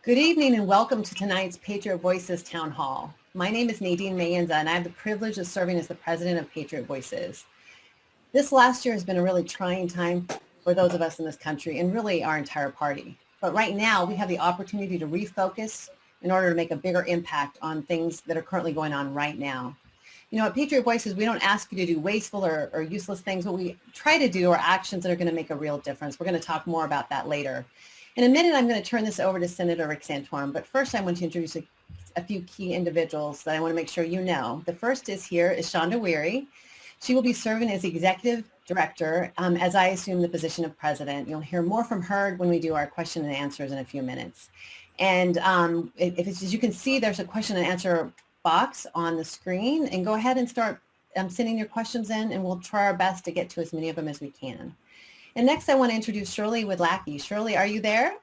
Good evening and welcome to tonight's Patriot Voices Town Hall. My name is Nadine Maenza and I have the privilege of serving as the president of Patriot Voices. This last year has been a really trying time for those of us in this country and really our entire party. But right now we have the opportunity to refocus in order to make a bigger impact on things that are currently going on right now. You know, at Patriot Voices, we don't ask you to do wasteful or useless things. What we try to do are actions that are going to make a real difference. We're going to talk more about that later. In a minute, I'm going to turn this over to Senator Rick Santorum, but first I want to introduce a few key individuals that I want to make sure you know. The first is Shonda Werry. She will be serving as Executive Director as I assume the position of President. You'll hear more from her when we do our question and answers in a few minutes. And as you can see, there's a question and answer box on the screen, and go ahead and start sending your questions in, and we'll try our best to get to as many of them as we can. And next, I want to introduce Shirley Widlacki. Shirley, are you there?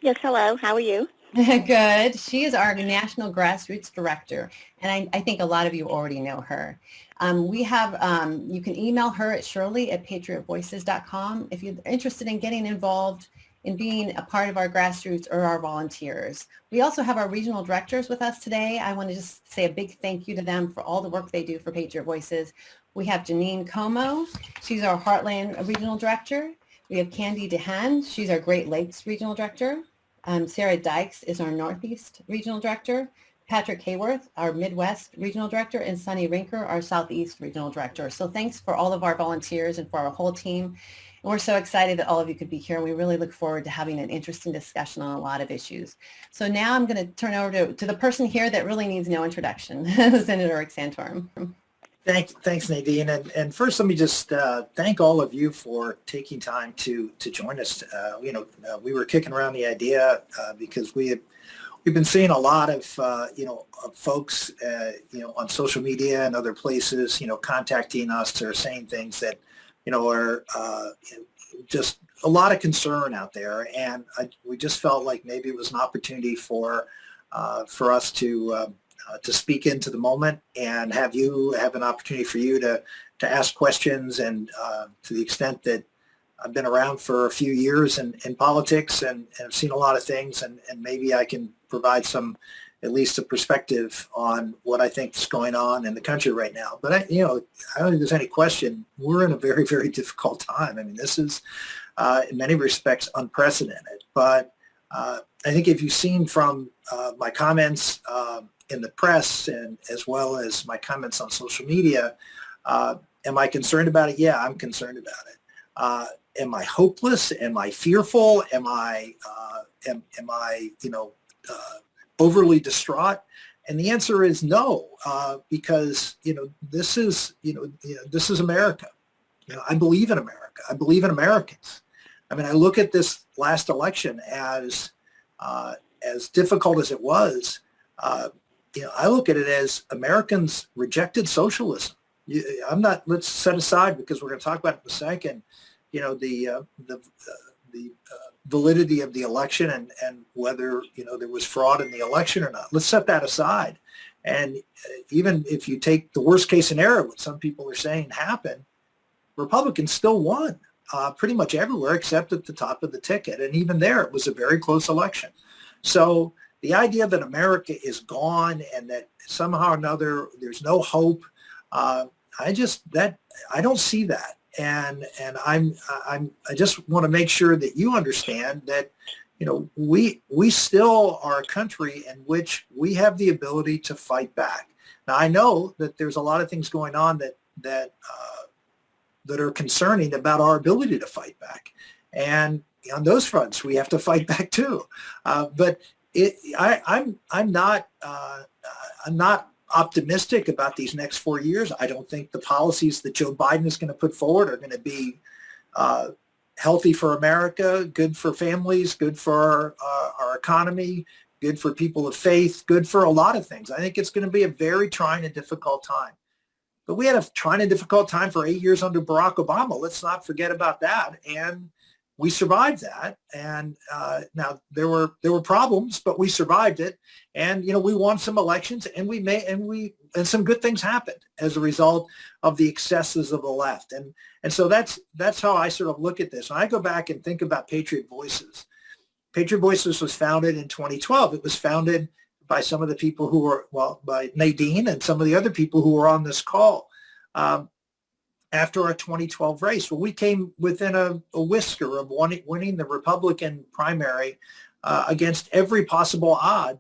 Yes, hello. How are you? Good. She is our National Grassroots Director, and I think a lot of you already know her. You can email her at shirley@patriotvoices.com if you're interested in getting involved in being a part of our grassroots or our volunteers. We also have our regional directors with us today. I want to just say a big thank you to them for all the work they do for Patriot Voices. We have Janine Como. She's our Heartland Regional Director. We have Candy DeHaan. She's our Great Lakes Regional Director. Sarah Dykes is our Northeast Regional Director. Patrick Hayworth, our Midwest Regional Director, and Sunny Rinker, our Southeast Regional Director. So thanks for all of our volunteers and for our whole team. And we're so excited that all of you could be here, and we really look forward to having an interesting discussion on a lot of issues. So now I'm going to turn over to the person here that really needs no introduction, Senator Rick Santorum. Thanks, Nadine. And first, let me just thank all of you for taking time to join us. We were kicking around the idea because we've been seeing a lot of of folks on social media and other places contacting us or saying things that are just a lot of concern out there, and we just felt like maybe it was an opportunity for us to speak into the moment and have an opportunity for you to ask questions, and to the extent that I've been around for a few years in politics and have seen a lot of things, and maybe I can provide at least a perspective on what I think is going on in the country right now. But I don't think there's any question we're in a very, very difficult time. I mean, this is in many respects unprecedented. But I think if you've seen from my comments in the press and as well as my comments on social media, am I concerned about it? Yeah, I'm concerned about it. Am I hopeless? Am I fearful? Am I overly distraught? And the answer is no, because this is America. I believe in America. I believe in Americans. I mean, I look at this last election as difficult as it was. I look at it as Americans rejected socialism. Let's set aside, because we're going to talk about it in a second, the validity of the election and whether there was fraud in the election or not. Let's set that aside. And even if you take the worst case scenario, what some people are saying happened, Republicans still won pretty much everywhere except at the top of the ticket. And even there, it was a very close election. So the idea that America is gone and that somehow or another there's no hope, I don't see that. And I just want to make sure that you understand that we still are a country in which we have the ability to fight back. Now, I know that there's a lot of things going on that are concerning about our ability to fight back, and on those fronts we have to fight back too. But I'm not optimistic about these next 4 years. I don't think the policies that Joe Biden is going to put forward are going to be healthy for America, good for families, good for our economy, good for people of faith, good for a lot of things. I think it's going to be a very trying and difficult time. But we had a trying and difficult time for 8 years under Barack Obama. Let's not forget about that. And we survived that, and now there were problems, but we survived it, and we won some elections, and some good things happened as a result of the excesses of the left, and so that's how I sort of look at this. When I go back and think about Patriot Voices Patriot Voices was founded in 2012. It was founded by some of the people who were, well, by Nadine and some of the other people who were on this call after our 2012 race. Well, we came within a whisker of winning the Republican primary against every possible odd.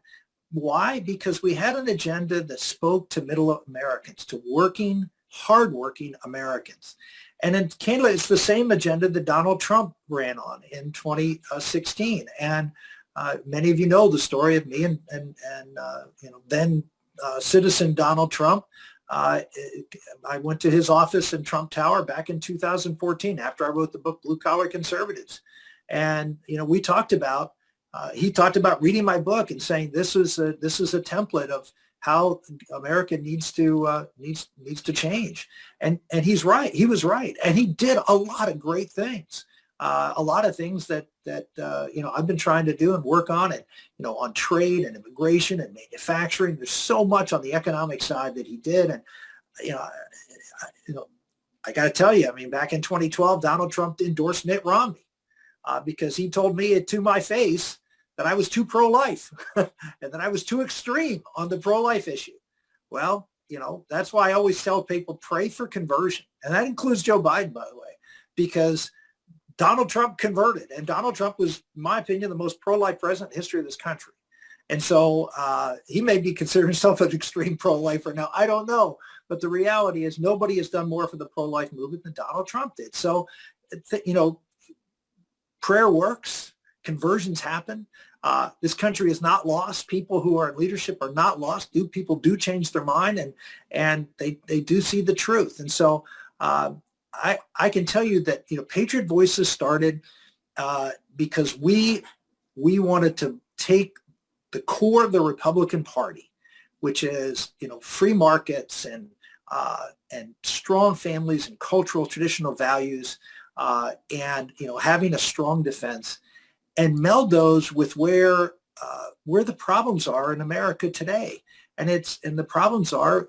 Why? Because we had an agenda that spoke to middle Americans, to working, hardworking Americans. And in Canada, it's the same agenda that Donald Trump ran on in 2016. And many of you know the story of me and then citizen Donald Trump. I went to his office in Trump Tower back in 2014 after I wrote the book Blue Collar Conservatives. And, we talked about, he talked about reading my book and saying this is a template of how America needs to change. And he's right. He was right. And he did a lot of great things. A lot of things that I've been trying to do and work on it, on trade and immigration and manufacturing. There's so much on the economic side that he did. And, I got to tell you, back in 2012, Donald Trump endorsed Mitt Romney because he told me to my face that I was too pro-life and that I was too extreme on the pro-life issue. Well, that's why I always tell people pray for conversion. And that includes Joe Biden, by the way, because Donald Trump converted, and Donald Trump was, in my opinion, the most pro-life president in the history of this country. And so he may be considering himself an extreme pro-lifer now. I don't know. But the reality is nobody has done more for the pro-life movement than Donald Trump did. So, prayer works. Conversions happen. This country is not lost. People who are in leadership are not lost. People do change their mind, and they do see the truth. And so I can tell you that Patriot Voices started because we wanted to take the core of the Republican Party, which is free markets and strong families and cultural traditional values, and having a strong defense, and meld those with where the problems are in America today. And the problems are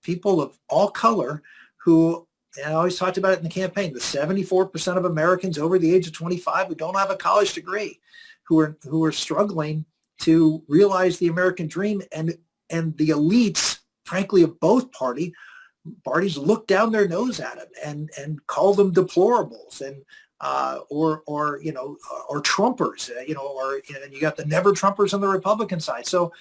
people of all color who. And I always talked about it in the campaign, the 74% of Americans over the age of 25 who don't have a college degree, who are struggling to realize the American dream, and the elites, frankly, of both parties look down their nose at them and call them deplorables and or Trumpers, and you got the never Trumpers on the Republican side. So,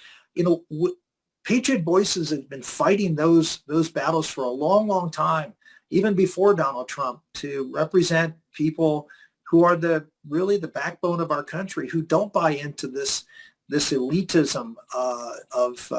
Patriot Voices have been fighting those battles for a long, long time, even before Donald Trump, to represent people who are really the backbone of our country, who don't buy into this elitism of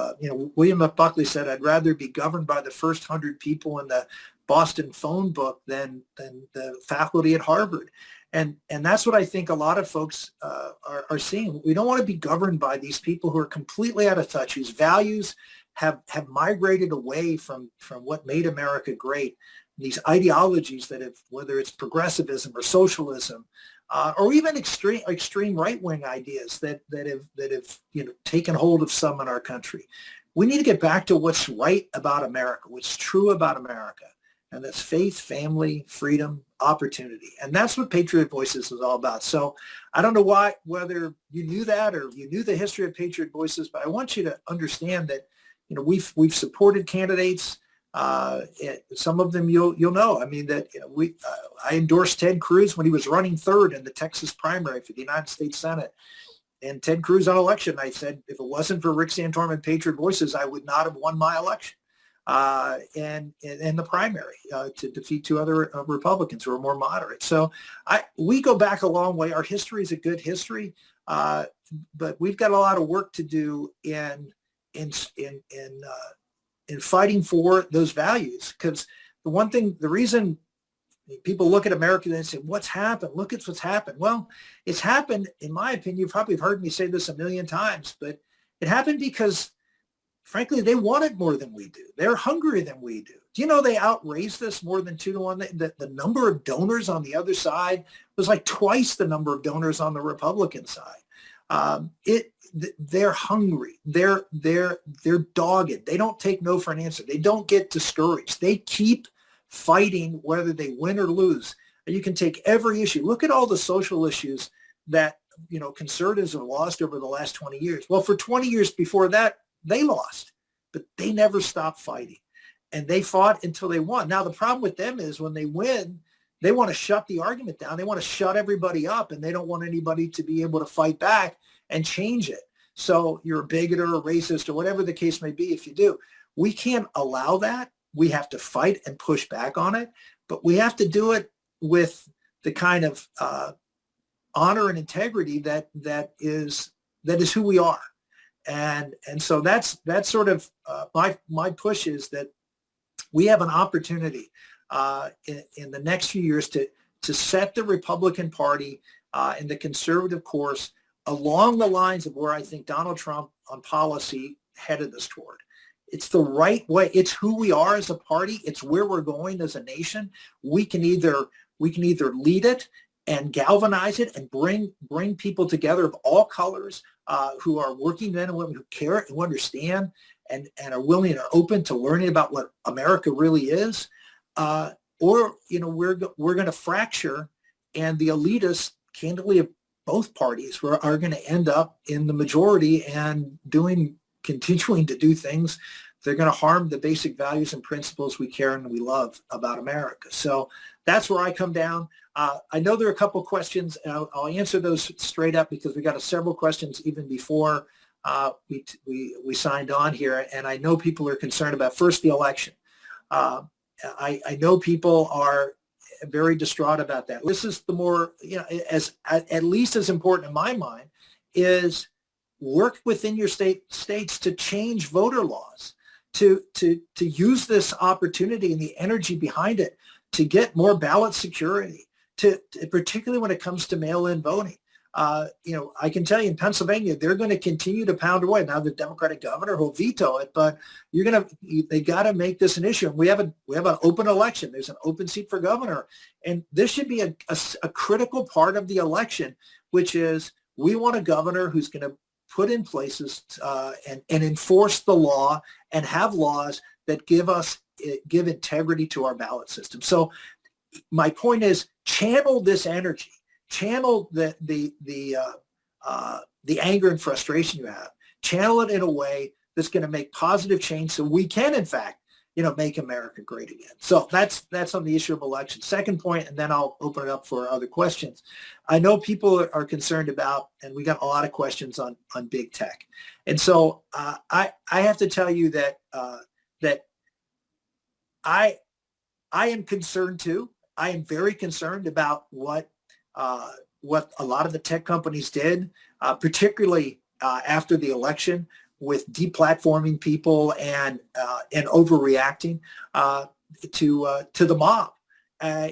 William F. Buckley said, "I'd rather be governed by the first 100 people in the Boston phone book than the faculty at Harvard." And that's what I think a lot of folks are seeing. We don't want to be governed by these people who are completely out of touch, whose values have migrated away from what made America great. These ideologies that have, whether it's progressivism or socialism, or even extreme right-wing ideas that have taken hold of some in our country. We need to get back to what's right about America, what's true about America, and that's faith, family, freedom, opportunity. And that's what Patriot Voices is all about. So I don't know whether you knew that or you knew the history of Patriot Voices, but I want you to understand that we've supported candidates. Some of them you'll know. I endorsed Ted Cruz when he was running third in the Texas primary for the United States Senate. And Ted Cruz on election night said, if it wasn't for Rick Santorum and Patriot Voices, I would not have won my election in the primary to defeat two other Republicans who are more moderate. So we go back a long way. Our history is a good history, but we've got a lot of work to do in fighting for those values. Because the reason people look at America and say, what's happened? Look at what's happened. Well, it's happened, in my opinion, you probably have heard me say this a million times, but it happened because, frankly, they wanted more than we do. They're hungrier than we do. Do you know they outraised us more than 2-1? The number of donors on the other side was like twice the number of donors on the Republican side. They're hungry. They're dogged. They don't take no for an answer. They don't get discouraged. They keep fighting whether they win or lose. And you can take every issue. Look at all the social issues that conservatives have lost over the last 20 years. Well, for 20 years before that, they lost, but they never stopped fighting. And they fought until they won. Now, the problem with them is when they win, they want to shut the argument down. They want to shut everybody up, and they don't want anybody to be able to fight back and change it. So you're a bigot or a racist or whatever the case may be if you do. We can't allow that. We have to fight and push back on it, but we have to do it with the kind of honor and integrity that is who we are. And so that's sort of my push is that we have an opportunity in the next few years to set the Republican Party and the conservative course along the lines of where I think Donald Trump on policy headed us toward. It's the right way. It's who we are as a party. It's where we're going as a nation. We can either lead it and galvanize it and bring people together of all colors who are working men and women who care, who understand, and are willing and are open to learning about what America really is, or we're going to fracture, and the elitists, candidly, of both parties are going to end up in the majority and continuing to do things that are going to harm the basic values and principles we care and we love about America. So that's where I come down. I know there are a couple of questions, and I'll answer those straight up because we got several questions even before we signed on here, and I know people are concerned about first the election. I know people are very distraught about that. This is the more, as at least as important in my mind, is work within your states to change voter laws, to use this opportunity and the energy behind it to get more ballot security, particularly when it comes to mail-in voting. I can tell you in Pennsylvania, they're going to continue to pound away. Now the Democratic governor will veto it, but they got to make this an issue. And we have an open election. There's an open seat for governor. And this should be a critical part of the election, which is we want a governor who's going to put in places and enforce the law and have laws that give integrity to our ballot system. So my point is channel this energy. Channel the anger and frustration you have. Channel it in a way that's going to make positive change, so we can, in fact, make America great again. So that's on the issue of elections. Second point, and then I'll open it up for other questions. I know people are concerned about, and we got a lot of questions on big tech, and so I have to tell you that I am concerned too. I am very concerned about what a lot of the tech companies did, particularly after the election, with deplatforming people and overreacting to the mob.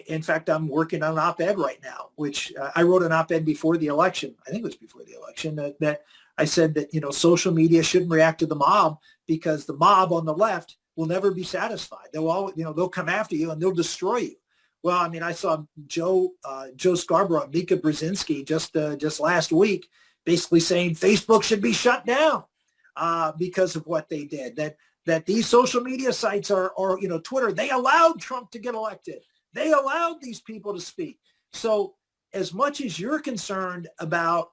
In fact, I'm working on an op-ed right now, which I wrote an op-ed before the election. I think it was before the election that I said that social media shouldn't react to the mob because the mob on the left will never be satisfied. They'll always, they'll come after you and they'll destroy you. Well, I mean, I saw Joe Scarborough and Mika Brzezinski just last week basically saying Facebook should be shut down because of what they did. That these social media sites or Twitter, they allowed Trump to get elected. They allowed these people to speak. So as much as you're concerned about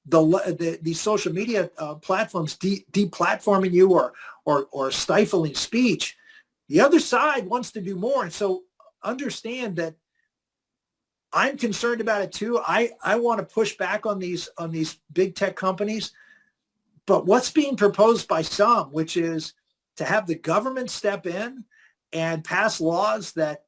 these social media platforms deplatforming you or stifling speech, the other side wants to do more. And so understand that I'm concerned about it too. I want to push back on these big tech companies. But what's being proposed by some, which is to have the government step in and pass laws that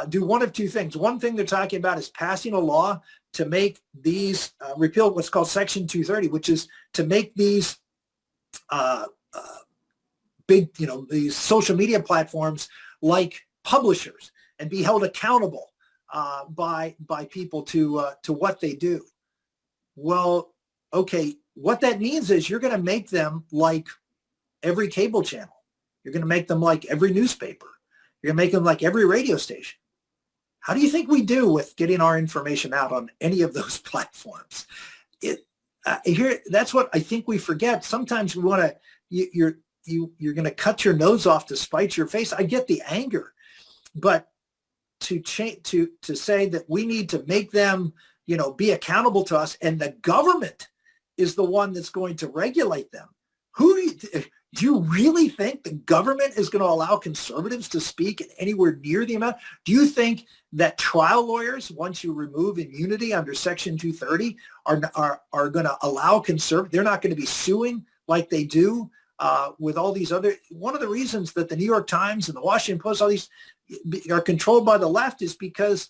do one of two things. One thing they're talking about is passing a law to make these, repeal what's called Section 230, which is to make these big, these social media platforms like publishers and be held accountable by people to what they do. Well, okay, what that means is you're going to make them like every cable channel. You're going to make them like every newspaper. You're going to make them like every radio station. How do you think we do with getting our information out on any of those platforms? That's what I think we forget. Sometimes we want to, you're going to cut your nose off to spite your face. I get the anger, but to say that we need to make them, be accountable to us, and the government is the one that's going to regulate them. Do you really think the government is going to allow conservatives to speak anywhere near the amount? Do you think that trial lawyers, once you remove immunity under Section 230, are going to allow conservatives? They're not going to be suing like they do with all these other. One of the reasons that the New York Times and the Washington Post, all these are controlled by the left is because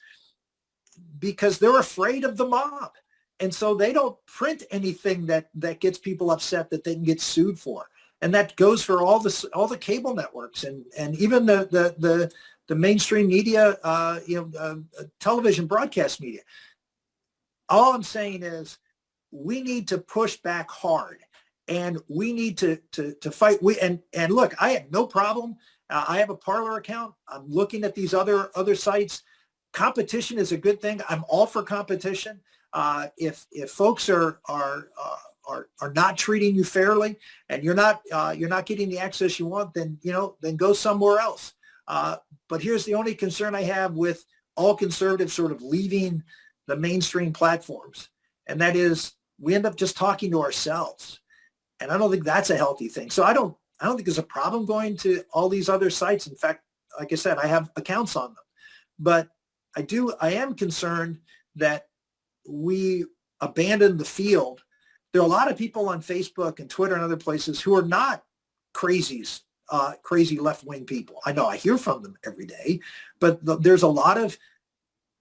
they're afraid of the mob. And so they don't print anything that gets people upset that they can get sued for. And that goes for all the cable networks and even the mainstream media, television broadcast media. All I'm saying is we need to push back hard, and we need to fight. And look, I have no problem. I have a Parler account. I'm looking at these other sites. Competition is a good thing. I'm all for competition. If folks are not treating you fairly, and you're not getting the access you want, then go somewhere else. But here's the only concern I have with all conservatives sort of leaving the mainstream platforms, and that is we end up just talking to ourselves, and I don't think that's a healthy thing. So I don't think there's a problem going to all these other sites. In fact, like I said, I have accounts on them, but I am concerned that we abandon the field. There are a lot of people on Facebook and Twitter and other places who are not crazy left-wing people. I know I hear from them every day, but there's a lot of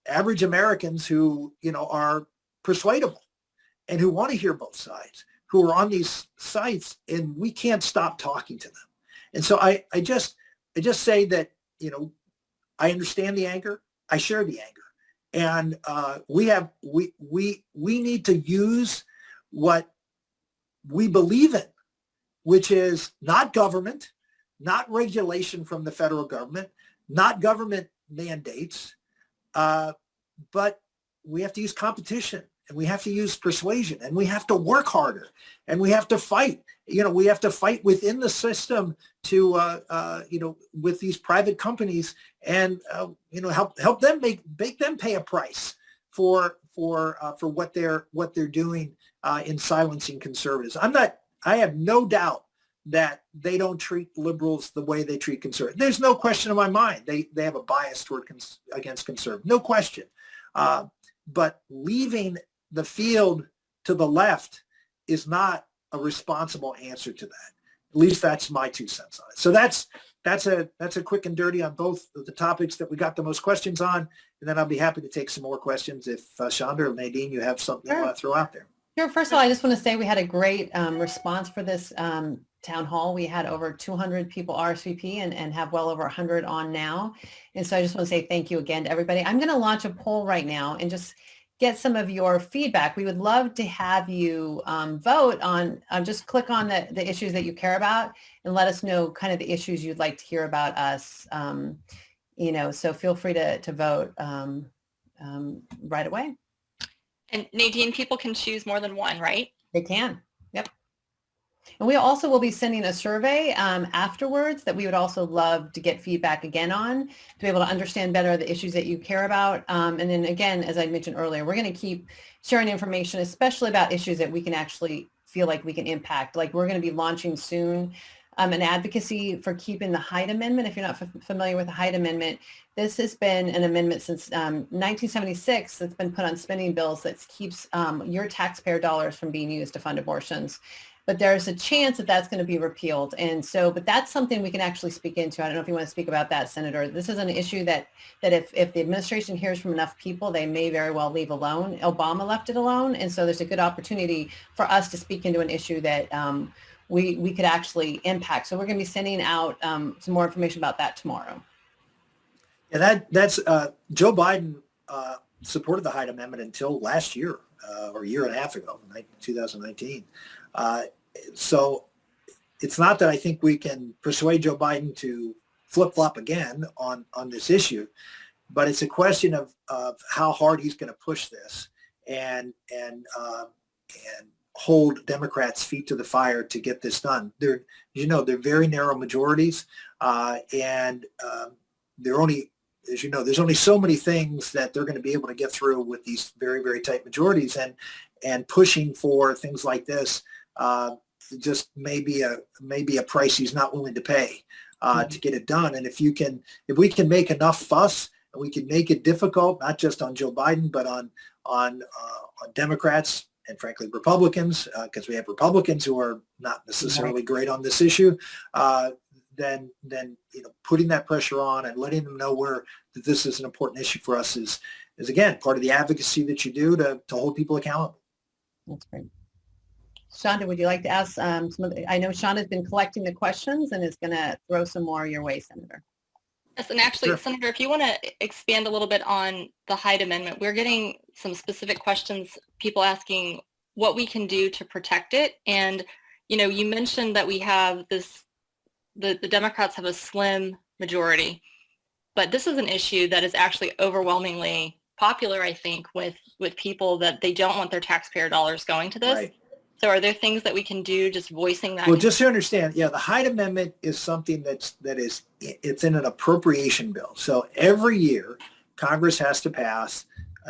average Americans who, are persuadable and who want to hear both sides, who are on these sites, and we can't stop talking to them. And so I just say that, I understand the anger. I share the anger. And we need to use what we believe in, which is not government, not regulation from the federal government, not government mandates, but we have to use competition, and we have to use persuasion, and we have to work harder, and we have to fight. We have to fight within the system to, with these private companies, and help them make them pay a price for what they're doing in silencing conservatives. I have no doubt that they don't treat liberals the way they treat conservatives. There's no question in my mind they have a bias against conservatives, no question. But leaving the field to the left is not a responsible answer to that. At least that's my 2 cents on it. So that's a quick and dirty on both of the topics that we got the most questions on, and then I'll be happy to take some more questions if Shonda or Nadine, you have something you want to throw out there. Sure. First of all, I just want to say we had a great response for this town hall. We had over 200 people RSVP and have well over 100 on now. And so I just want to say thank you again to everybody. I'm going to launch a poll right now and just get some of your feedback. We would love to have you vote on, just click on the issues that you care about and let us know kind of the issues you'd like to hear about us. So feel free to vote right away. And Nadine, people can choose more than one, right? They can. Yep. And we also will be sending a survey afterwards that we would also love to get feedback again on, to be able to understand better the issues that you care about. And then again, as I mentioned earlier, we're going to keep sharing information, especially about issues that we can actually feel like we can impact. Like we're going to be launching soon an advocacy for keeping the Hyde Amendment. If you're not familiar with the Hyde Amendment, this has been an amendment since 1976 that's been put on spending bills that keeps your taxpayer dollars from being used to fund abortions. But there's a chance that that's going to be repealed. And so, but that's something we can actually speak into. I don't know if you want to speak about that, Senator. This is an issue that if the administration hears from enough people, they may very well leave alone. Obama left it alone. And so there's a good opportunity for us to speak into an issue that we could actually impact. So we're going to be sending out some more information about that tomorrow. Yeah, that's Joe Biden supported the Hyde Amendment until last year or a year and a half ago, 2019. So it's not that I think we can persuade Joe Biden to flip-flop again on this issue, but it's a question of how hard he's going to push this and hold Democrats' feet to the fire to get this done. They're very narrow majorities, and they're only as you know, there's only so many things that they're going to be able to get through with these very, very tight majorities, and pushing for things like this just may be a price he's not willing to pay to get it done. And if we can make enough fuss, and we can make it difficult, not just on Joe Biden, but on Democrats and frankly Republicans, because we have Republicans who are not necessarily great on this issue, then putting that pressure on and letting them know that this is an important issue for us is again part of the advocacy that you do to hold people accountable. That's great. Shonda, would you like to ask some of I know Shonda's been collecting the questions and is going to throw some more your way, Senator. Yes, and actually, Sure. Senator, if you want to expand a little bit on the Hyde Amendment, we're getting some specific questions, people asking what we can do to protect it. And, you mentioned that we have the Democrats have a slim majority, but this is an issue that is actually overwhelmingly popular, I think, with people that they don't want their taxpayer dollars going to this. Right. So are there things that we can do just voicing that? Well, just to understand, the Hyde Amendment is something it's in an appropriation bill. So every year, Congress has to pass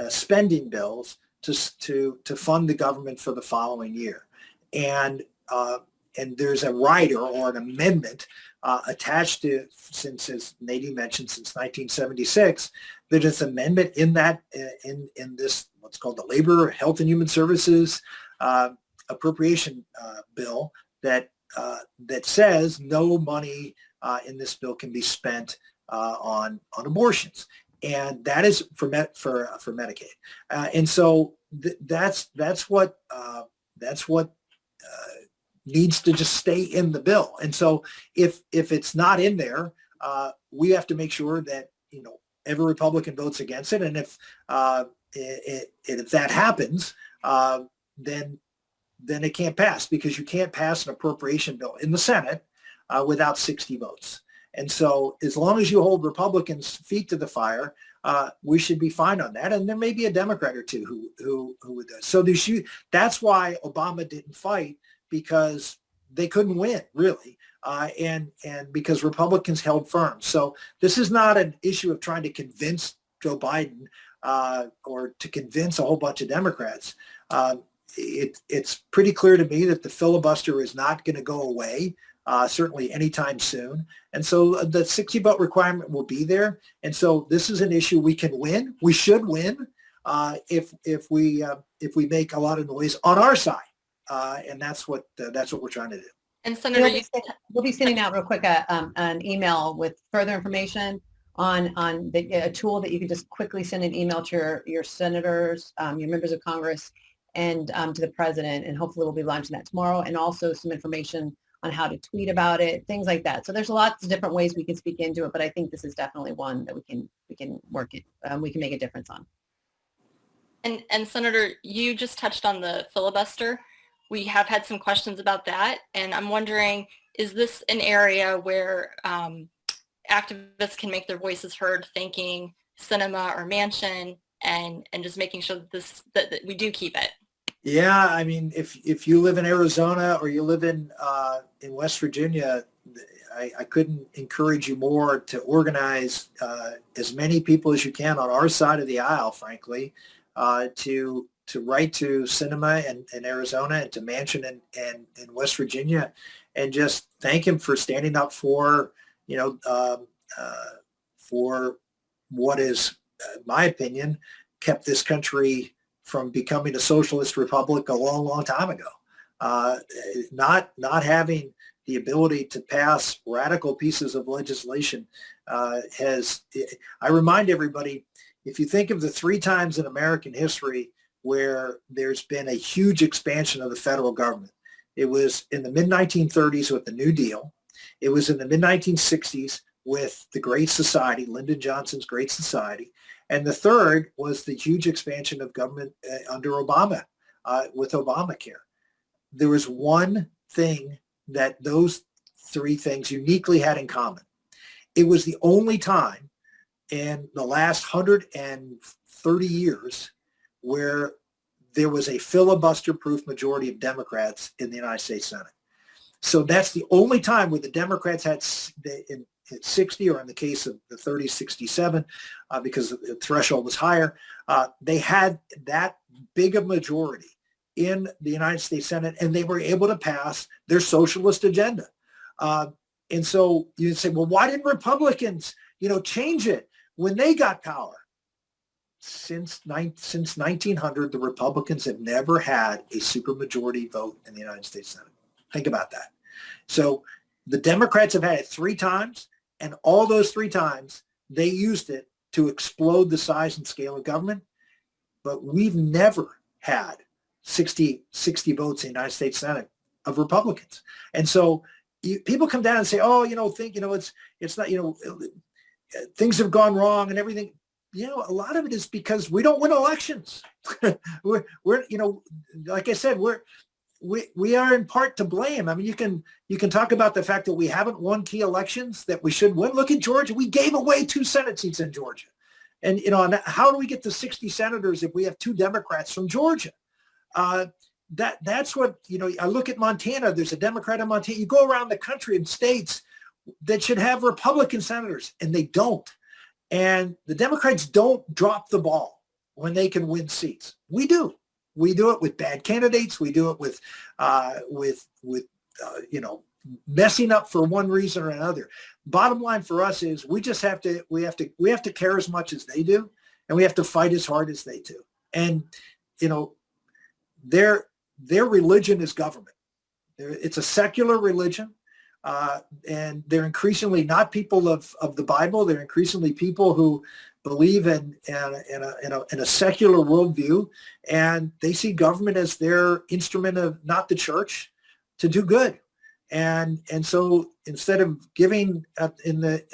spending bills to fund the government for the following year, and there's a rider or an amendment attached to, as Nadine mentioned, since 1976. There's this amendment in that in this what's called the Labor, Health and Human Services appropriation bill that says no money in this bill can be spent on abortions, and that is for Medicaid, and so that's what needs to just stay in the bill. And so if it's not in there, we have to make sure that every Republican votes against it, and if that happens, then it can't pass, because you can't pass an appropriation bill in the Senate without 60 votes. And so as long as you hold Republicans' feet to the fire, we should be fine on that. And there may be a Democrat or two who would do it. So that's why Obama didn't fight, because they couldn't win, really, and because Republicans held firm. So this is not an issue of trying to convince Joe Biden or to convince a whole bunch of Democrats. It's pretty clear to me that the filibuster is not going to go away, certainly anytime soon. And so the 60 vote requirement will be there. And so this is an issue we can win. We should win if we make a lot of noise on our side. And that's what we're trying to do. And Senator, we'll be sending out real quick an email with further information on a tool that you can just quickly send an email to your senators, your members of Congress, and to the president, and hopefully we'll be launching that tomorrow, and also some information on how to tweet about it, things like that. So there's lots of different ways we can speak into it, but I think this is definitely one that we can work it, we can make a difference on. And Senator, you just touched on the filibuster. We have had some questions about that, and I'm wondering, is this an area where activists can make their voices heard, thanking Sinema or Manchin, and just making sure that we do keep it? Yeah, I mean, if you live in Arizona or you live in West Virginia, I couldn't encourage you more to organize as many people as you can on our side of the aisle, frankly, to write to Sinema in Arizona and to Manchin in West Virginia, and just thank him for standing up for for what is, in my opinion, kept this country from becoming a socialist republic a long, long time ago. Not having the ability to pass radical pieces of legislation I remind everybody, if you think of the 3 times in American history where there's been a huge expansion of the federal government, it was in the mid-1930s with the New Deal. It was in the mid-1960s with the Great Society, Lyndon Johnson's Great Society. And the third was the huge expansion of government under Obama with Obamacare. There was one thing that those 3 things uniquely had in common. It was the only time in the last 130 years where there was a filibuster-proof majority of Democrats in the United States Senate. So that's the only time where the Democrats had, at 60, or in the case of the 30, 67, because the threshold was higher. They had that big a majority in the United States Senate, and they were able to pass their socialist agenda. And so you say, well, why didn't Republicans, change it when they got power? Since 1900, the Republicans have never had a supermajority vote in the United States Senate. Think about that. So the Democrats have had it 3 times, and all those 3 times they used it to explode the size and scale of government. But we've never had 60 votes in the United States Senate of Republicans. And so people come down and say, oh, it's not, things have gone wrong and everything. A lot of it is because we don't win elections. we're like I said, we are in part to blame. I mean, you can talk about the fact that we haven't won key elections that we should win. Look at Georgia. We gave away 2 Senate seats in Georgia. And, how do we get to 60 senators if we have 2 Democrats from Georgia? That's what, I look at Montana. There's a Democrat in Montana. You go around the country in states that should have Republican senators, and they don't. And the Democrats don't drop the ball when they can win seats. We do. We do it with bad candidates. We do it with messing up for one reason or another. Bottom line for us is we have to care as much as they do, and we have to fight as hard as they do. And their religion is government. It's a secular religion. And they're increasingly not people of the Bible. They're increasingly people who believe in a secular worldview, and they see government as their instrument of, not the church, to do good. And so instead of giving in the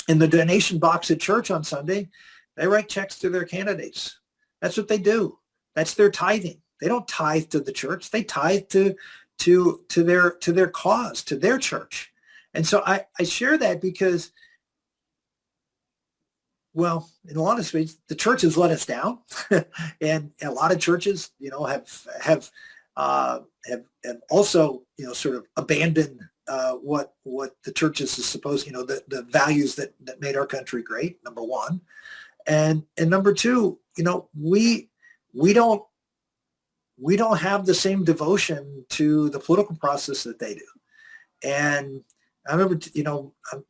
donation box at church on Sunday, they write checks to their candidates. That's what they do. That's their tithing. They don't tithe to the church. They tithe to their cause, to their church. And so I share that because, well, in a lot of ways, the church has let us down. And a lot of churches, have also, sort of abandoned what the churches is supposed, the values that made our country great, number one. And number two, we don't have the same devotion to the political process that they do. And I remember,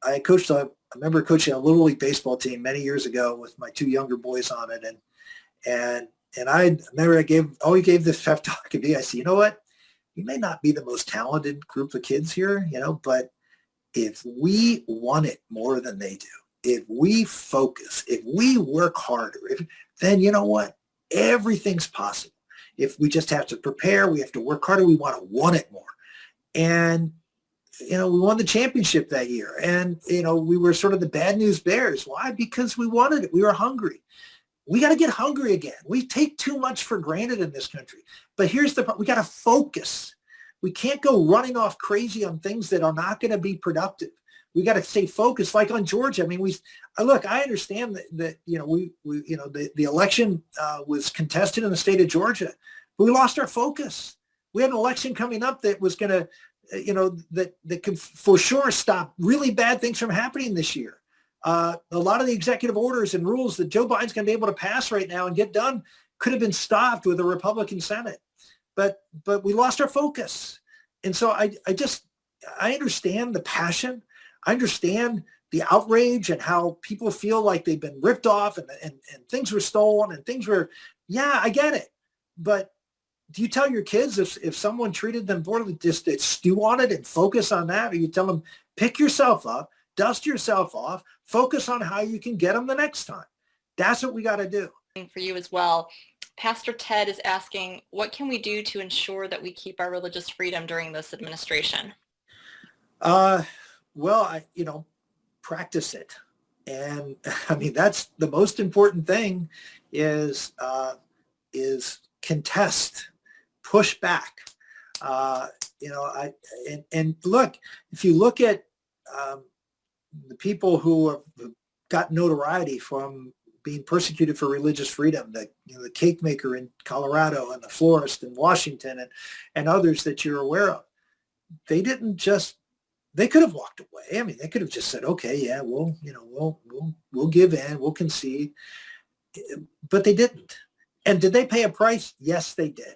I remember coaching a Little League baseball team many years ago with my 2 younger boys on it. And I remember I gave this pep talk to me. I said, you know what? You may not be the most talented group of kids here, but if we want it more than they do, if we focus, if we work harder, then you know what? Everything's possible. If we just have to prepare, we have to work harder, we want it more. And, we won the championship that year. And, we were sort of the bad news bears. Why? Because we wanted it. We were hungry. We got to get hungry again. We take too much for granted in this country. But here's the part. We got to focus. We can't go running off crazy on things that are not going to be productive. We got to stay focused, like on Georgia. I mean, I understand that the election was contested in the state of Georgia, but we lost our focus. We had an election coming up that was going to, that could for sure stop really bad things from happening this year. A lot of the executive orders and rules that Joe Biden's going to be able to pass right now and get done could have been stopped with a Republican Senate, but we lost our focus. And so I understand the passion. I understand the outrage and how people feel like they've been ripped off and things were stolen and things were, yeah, I get it. But do you tell your kids if someone treated them poorly, just stew on it and focus on that? Or you tell them, pick yourself up, dust yourself off, focus on how you can get them the next time? That's what we got to do. For you as well. Pastor Ted is asking, what can we do to ensure that we keep our religious freedom during this administration? Well, practice it. And I mean, that's the most important thing is contest, push back. And look, if you look at the people who have got notoriety from being persecuted for religious freedom, the cake maker in Colorado and the florist in Washington and others that you're aware of, they didn't just They could have walked away. I mean, they could have just said, okay, yeah, we'll give in, we'll concede. But they didn't. And did they pay a price? Yes, they did.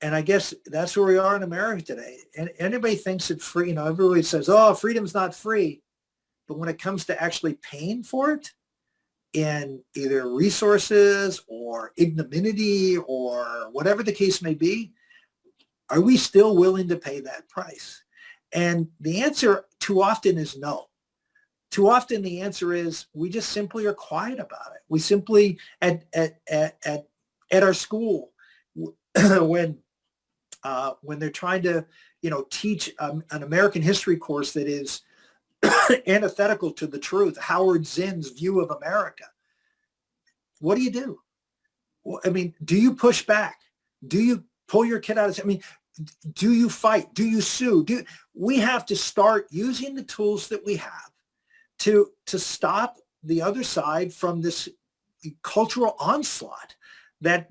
And I guess that's where we are in America today. And anybody thinks it's free. Everybody says, oh, freedom's not free. But when it comes to actually paying for it in either resources or ignominy or whatever the case may be, are we still willing to pay that price? And the answer too often is no. Too often the answer is we just simply are quiet about it. We simply at our school when they're trying to teach an American history course that is antithetical to the truth, Howard Zinn's view of America. What do you do? I mean, do you push back? Do you pull your kid out of? I mean, do you fight? Do you sue? We have to start using the tools that we have to stop the other side from this cultural onslaught that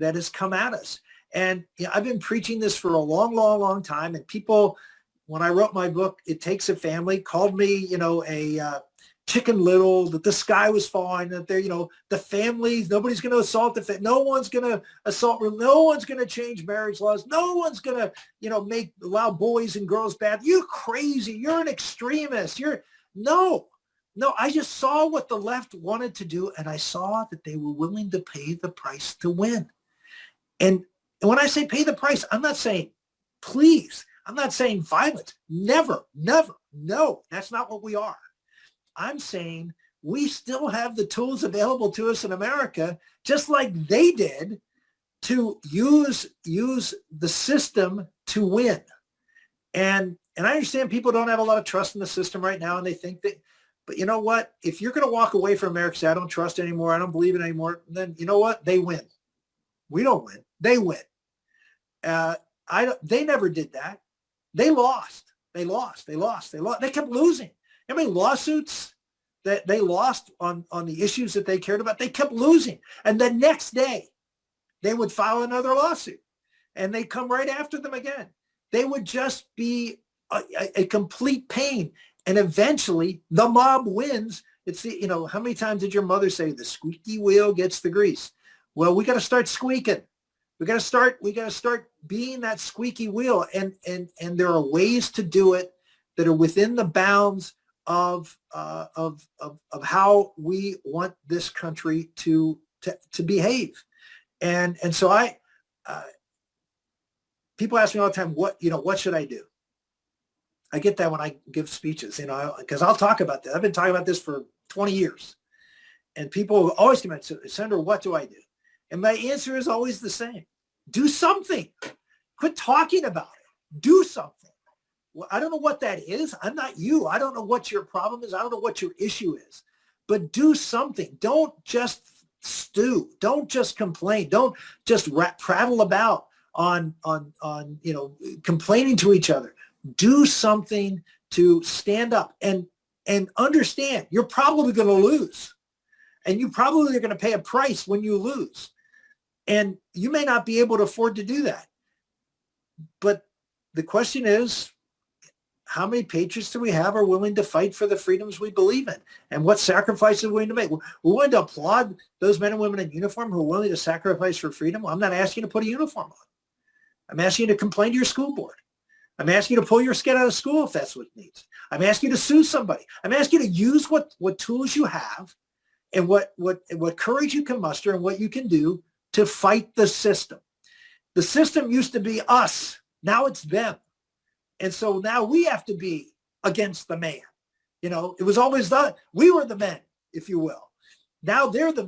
has come at us. And I've been preaching this for a long, long, long time. And people, when I wrote my book, It Takes a Family, called me, a Chicken Little, that the sky was falling, that they're, the families, nobody's going to assault the family. No one's going to assault, no one's going to change marriage laws. No one's going to, allow boys and girls bad. You're crazy. You're an extremist. No, I just saw what the left wanted to do. And I saw that they were willing to pay the price to win. And when I say pay the price, I'm not saying please. I'm not saying violence. Never. No, that's not what we are. I'm saying we still have the tools available to us in America, just like they did, to use the system to win. And I understand people don't have a lot of trust in the system right now, and they think that, but you know what? If you're going to walk away from America, say, I don't trust anymore, I don't believe it anymore, then you know what? They win. We don't win. They win. They never did that. They lost. They kept losing. How many lawsuits that they lost on the issues that they cared about? They kept losing. And the next day, they would file another lawsuit. And they come right after them again. They would just be a complete pain. And eventually, the mob wins. It's how many times did your mother say, the squeaky wheel gets the grease? Well, we got to start squeaking. We got to start being that squeaky wheel. And there are ways to do it that are within the bounds of how we want this country to behave. And so people ask me all the time, what should I do? I get that when I give speeches, because I'll talk about that. I've been talking about this for 20 years. And people always come and say, Senator, what do I do? And my answer is always the same. Do something. Quit talking about it. Do something. Well, I don't know what that is. I'm not you. I don't know what your problem is. I don't know what your issue is. But do something. Don't just stew. Don't just complain. Don't just prattle about on complaining to each other. Do something to stand up and understand you're probably going to lose. And you probably are going to pay a price when you lose. And you may not be able to afford to do that. But the question is, how many patriots do we have are willing to fight for the freedoms we believe in? And what sacrifices are we willing to make? We're willing to applaud those men and women in uniform who are willing to sacrifice for freedom. Well, I'm not asking you to put a uniform on. I'm asking you to complain to your school board. I'm asking you to pull your kid out of school if that's what it needs. I'm asking you to sue somebody. I'm asking you to use what tools you have and what courage you can muster and what you can do to fight the system. The system used to be us. Now it's them. And so now we have to be against the man. It was always we were the men, if you will. Now they're the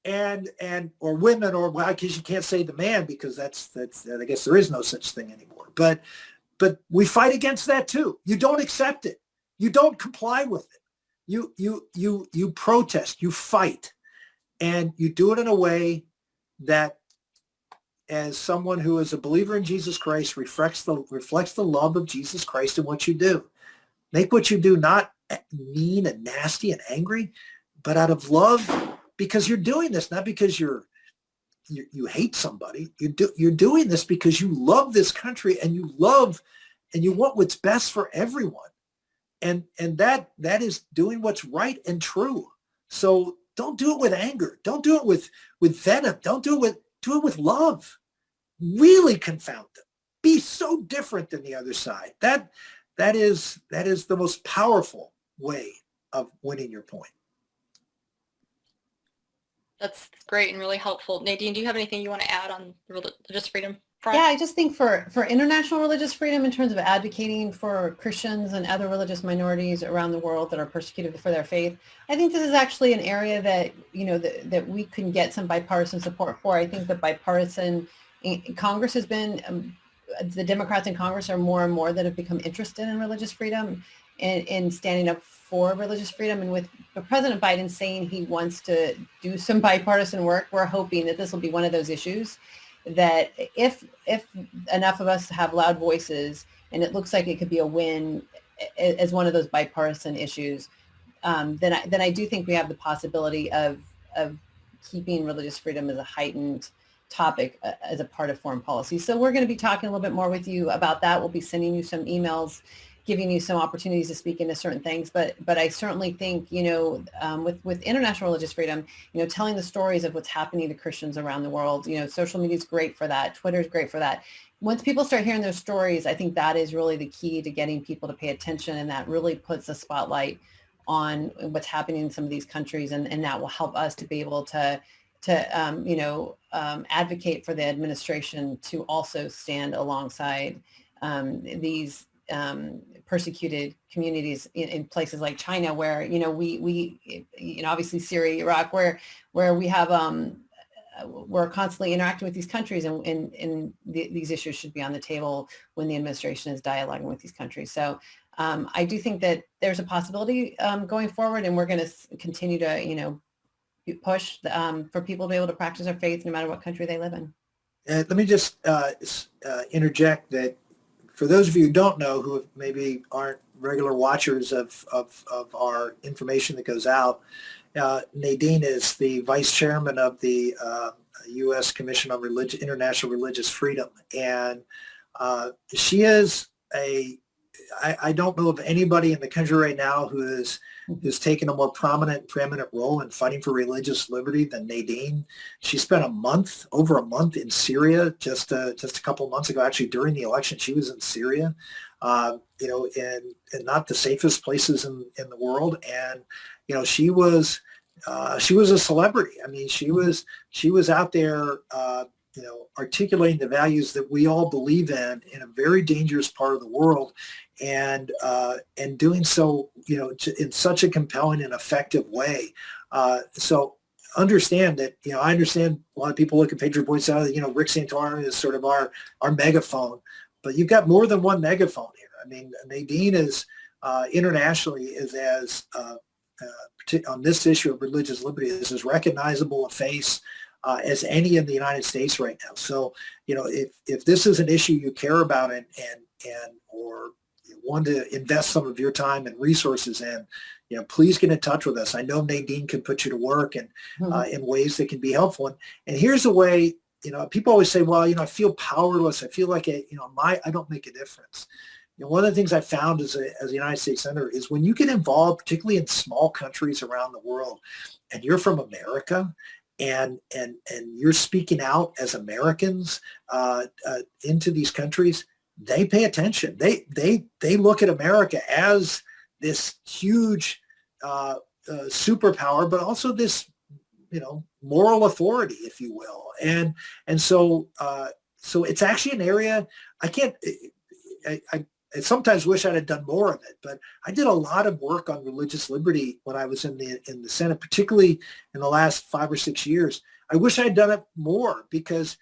men or women, or well, I guess you can't say the man because that's I guess there is no such thing anymore. But we fight against that too. You don't accept it. You don't comply with it. You protest, you fight, and you do it in a way that, as someone who is a believer in Jesus Christ, reflects the love of Jesus Christ in what you do. Make what you do not mean and nasty and angry, but out of love, because you're doing this not because you hate somebody. You're doing this because you love this country and you love you want what's best for everyone. And that is doing what's right and true. So don't do it with anger. Don't do it with venom. Do it with love. Really confound them. Be so different than the other side. That is the most powerful way of winning your point. That's great and really helpful. Nadine, do you have anything you want to add on the religious freedom front? Yeah, I just think for international religious freedom in terms of advocating for Christians and other religious minorities around the world that are persecuted for their faith, I think this is actually an area that, that we can get some bipartisan support for. I think the bipartisan Congress has been, the Democrats in Congress are more and more that have become interested in religious freedom and standing up for religious freedom. And with President Biden saying he wants to do some bipartisan work, we're hoping that this will be one of those issues that if enough of us have loud voices, and it looks like it could be a win as one of those bipartisan issues, then I do think we have the possibility of keeping religious freedom as a heightened topic as a part of foreign policy. So we're going to be talking a little bit more with you about that. We'll be sending you some emails, giving you some opportunities to speak into certain things. But I certainly think, with international religious freedom, telling the stories of what's happening to Christians around the world, social media is great for that. Twitter is great for that. Once people start hearing those stories, I think that is really the key to getting people to pay attention. And that really puts a spotlight on what's happening in some of these countries. And that will help us to be able to advocate for the administration to also stand alongside these persecuted communities in places like China, where we obviously Syria, Iraq, where we have we're constantly interacting with these countries, and these issues should be on the table when the administration is dialoguing with these countries. So I do think that there's a possibility going forward, and we're going to continue to push for people to be able to practice their faith no matter what country they live in. Let me just interject that for those of you who don't know, who maybe aren't regular watchers of our information that goes out, Nadine is the vice chairman of the U.S. Commission on International Religious Freedom. And she is I don't know of anybody in the country right now who's taken a more preeminent role in fighting for religious liberty than Nadine. She spent over a month in Syria just a couple of months ago. Actually, during the election, she was in Syria, in not the safest places in the world. And she was a celebrity. I mean, she was out there, articulating the values that we all believe in a very dangerous part of the world, and doing so, in such a compelling and effective way. So understand that, I understand a lot of people look at Patriot Voices, Rick Santorum is sort of our megaphone, but you've got more than one megaphone here. I mean, Nadine is internationally is as on this issue of religious liberty is as recognizable a face as any in the United States right now. So, if this is an issue you care about and or you want to invest some of your time and resources in, please get in touch with us. I know Nadine can put you to work and in ways that can be helpful. And here's a way, people always say, well, I feel powerless. I feel like I don't make a difference. One of the things I found as a United States Senator is when you get involved, particularly in small countries around the world, and you're from America, and you're speaking out as Americans into these countries, they pay attention. They look at America as this huge superpower, but also this moral authority, if you will. And so it's actually an area I sometimes wish I'd have done more of it, but I did a lot of work on religious liberty when I was in the Senate, particularly in the last 5 or 6 years. I wish I'd done it more, because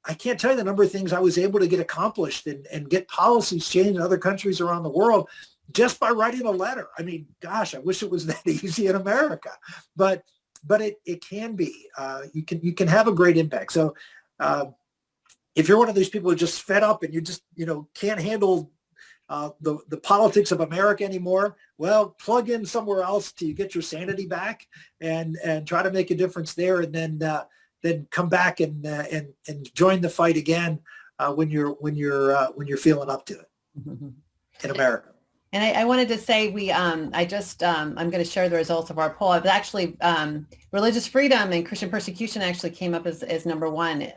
I can't tell you the number of things I was able to get accomplished and get policies changed in other countries around the world just by writing a letter. I mean, gosh, I wish it was that easy in America, but it can be. You can have a great impact. So if you're one of these people who are just fed up and you just can't handle the politics of America anymore, well, plug in somewhere else till you get your sanity back and try to make a difference there, and then come back and join the fight again when you're feeling up to it. in America. And I wanted to say I'm going to share the results of our poll. It was actually religious freedom and Christian persecution actually came up as number one,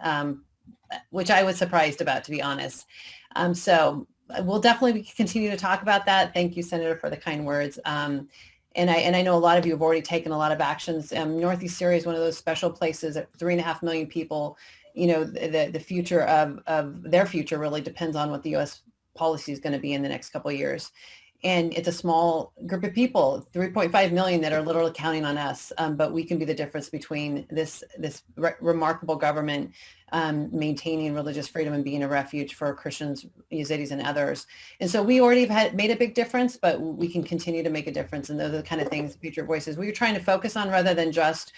which I was surprised about, to be honest. So we'll definitely continue to talk about that. Thank you, Senator, for the kind words. And I know a lot of you have already taken a lot of actions. Northeast Syria is one of those special places. 3.5 million people. You know, the future of their future really depends on what the U.S. policy is going to be in the next couple of years. And it's a small group of people, 3.5 million, that are literally counting on us. But we can be the difference between this remarkable government maintaining religious freedom and being a refuge for Christians, Yazidis, and others. And so we already have made a big difference, but we can continue to make a difference. And those are the kind of things, Patriot Voices, we're trying to focus on, rather than just,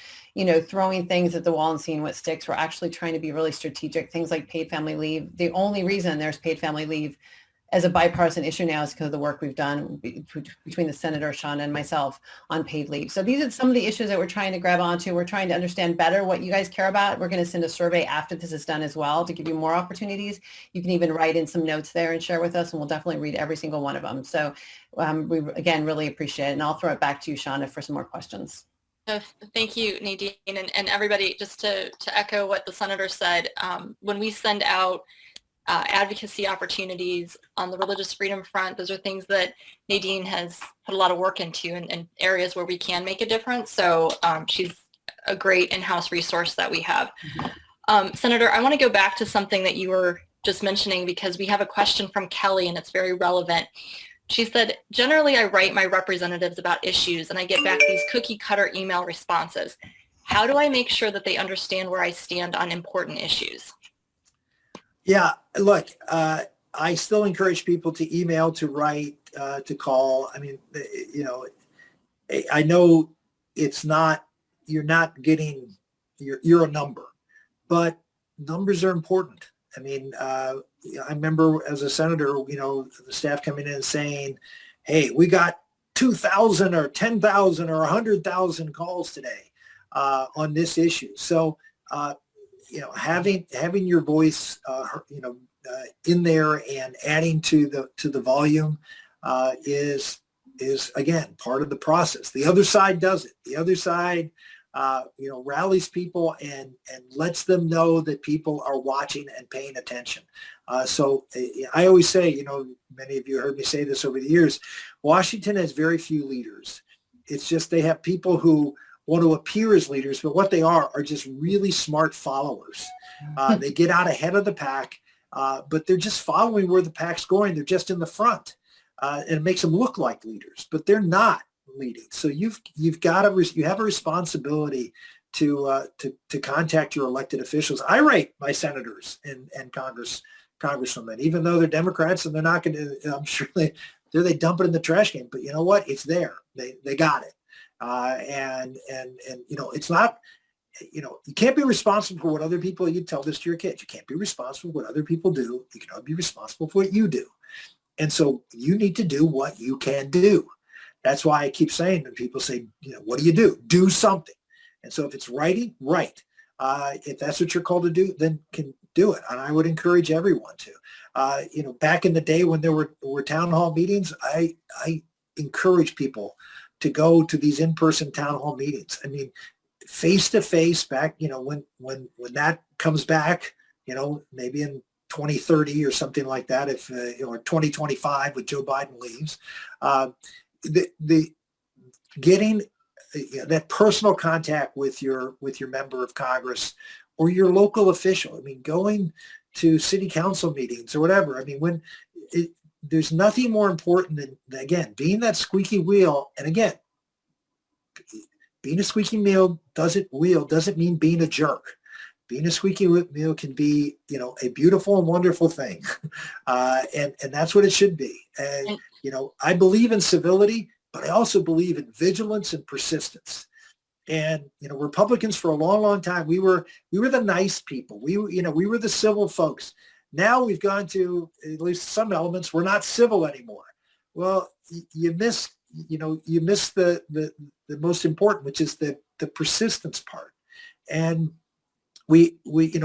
throwing things at the wall and seeing what sticks. We're actually trying to be really strategic. Things like paid family leave. The only reason there's paid family leave as a bipartisan issue now is because of the work we've done between the Senator, Shonda, and myself on paid leave. So these are some of the issues that we're trying to grab onto. We're trying to understand better what you guys care about. We're going to send a survey after this is done as well to give you more opportunities. You can even write in some notes there and share with us, and we'll definitely read every single one of them. So we, again, really appreciate it. And I'll throw it back to you, Shonda, for some more questions. Thank you, Nadine, and everybody. Just to echo what the Senator said, when we send out advocacy opportunities on the religious freedom front, those are things that Nadine has put a lot of work into in areas where we can make a difference. So she's a great in-house resource that we have. Senator, I want to go back to something that you were just mentioning, because we have a question from Kelly and it's very relevant. She said, generally I write my representatives about issues and I get back these cookie cutter email responses. How do I make sure that they understand where I stand on important issues? Yeah, look, I still encourage people to email, to write, to call. I mean, I know it's not, you're not getting, you're a number, but numbers are important. I mean, I remember as a senator, the staff coming in and saying, hey, we got 2,000 or 10,000 or 100,000 calls today on this issue. So, having your voice, in there and adding to the volume is again part of the process. The other side does it. The other side, rallies people and lets them know that people are watching and paying attention. So I always say, many of you heard me say this over the years, Washington has very few leaders. It's just they have people who want to appear as leaders, but what they are just really smart followers. They get out ahead of the pack, but they're just following where the pack's going. They're just in the front, and it makes them look like leaders, but they're not leading. So you have a responsibility to contact your elected officials. I rate my senators and congresswomen, even though they're Democrats and they're not going to. I'm sure they dump it in the trash can, but you know what? It's there. They got it. And it's not, you can't be responsible for what other people, you tell this to your kids, you can't be responsible for what other people do. You can only be responsible for what you do. And so you need to do what you can do. That's why I keep saying when people say, what do? Do something. And so if it's writing, write. If that's what you're called to do, then can do it. And I would encourage everyone to, back in the day when there were town hall meetings, I encourage people to go to these in-person town hall meetings. I mean, face-to-face back, when that comes back, maybe in 2030 or something like that, if, or 2025 with Joe Biden leaves, the getting that personal contact with your member of Congress or your local official. I mean, going to city council meetings or whatever. I mean, there's nothing more important than, again, being that squeaky wheel. And again, being a squeaky wheel doesn't mean being a jerk. Being a squeaky wheel can be, a beautiful and wonderful thing. And that's what it should be. And, I believe in civility, but I also believe in vigilance and persistence. And, Republicans for a long, long time, we were the nice people. We were the civil folks. Now we've gone to, at least some elements, we're not civil anymore. Well, you miss the most important, which is the persistence part. And we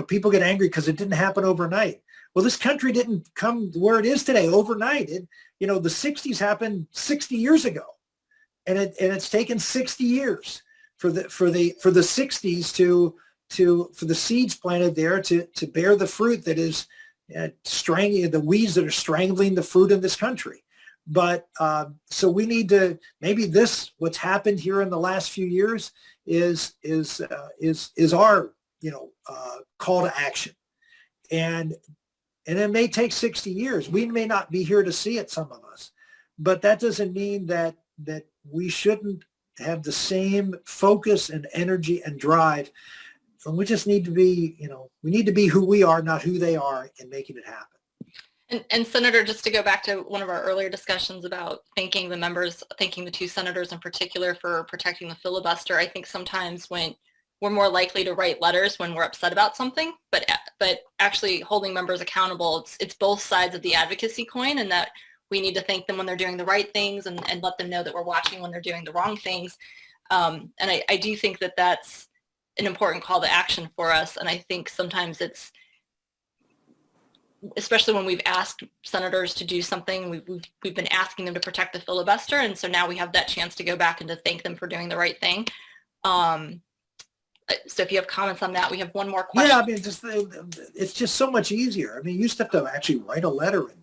people get angry because it didn't happen overnight. Well, this country didn't come where it is today overnight. The 60s happened 60 years ago, and it's taken 60 years for the 60s for the seeds planted there to bear the fruit that is strangling the weeds that are strangling the fruit in this country. But so we need to, maybe what's happened here in the last few years is our call to action, and it may take 60 years. We may not be here to see it, some of us, but that doesn't mean that we shouldn't have the same focus and energy and drive. And we just need to be, we need to be who we are, not who they are, in making it happen. And Senator, just to go back to one of our earlier discussions about thanking the two senators in particular for protecting the filibuster, I think sometimes when we're more likely to write letters when we're upset about something, but actually holding members accountable, it's both sides of the advocacy coin, and that we need to thank them when they're doing the right things and let them know that we're watching when they're doing the wrong things. And I do think that that's an important call to action for us. And I think sometimes it's, especially when we've asked senators to do something, we've been asking them to protect the filibuster. And so now we have that chance to go back and to thank them for doing the right thing. So if you have comments on that, we have one more question. Yeah, I mean, it's just so much easier. I mean, you used to have to actually write a letter and